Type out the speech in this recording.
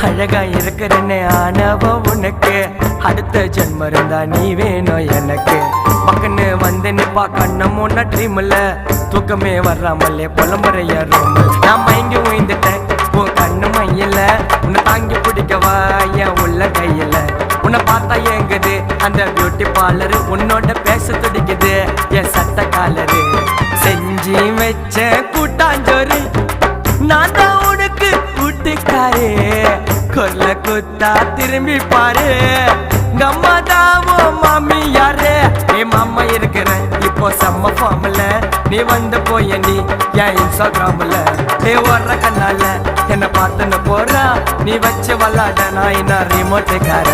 அழகா இருக்கிறன்னு ஆனவ உனக்கு அடுத்த ஜென்மம் இருந்தா நீ வேணும் எனக்கு பக்கன்னு வந்து நிப்பா கண்ண முன்ன ட்ரீம்ல தூக்கமே வர்றாமல்லே புலம்புறைய ரூம் நான் மயங்கி உயிந்துட்டேன் உன் கண்ணு மையில உன்னை தாங்கி பிடிக்கவா என் உள்ள கையில உன்னை பார்த்தா ஏங்குது அந்த பியூட்டி பார்லர் உன்னோட பேச துடிக்குது என் சட்ட காலரு செஞ்சு வச்ச கூட்டாஞ்சோறு நான் தான் உனக்கு கூட்டுக்காரு கொல்ல குத்தா திரும்பி பாரு கம்மா தாவோ மாமி யாரு ஏ மாமா இருக்கிறேன் இப்போ செம்ம ஃபார்ம்ல நீ வந்து போய நீ என் இன்ஸ்டாகிராம்ல ஏ வர்ற கண்ணால என்ன பார்த்துன்னு போறா நீ வச்சு விளாட நான் என்ன ரிமோட்டுக்கார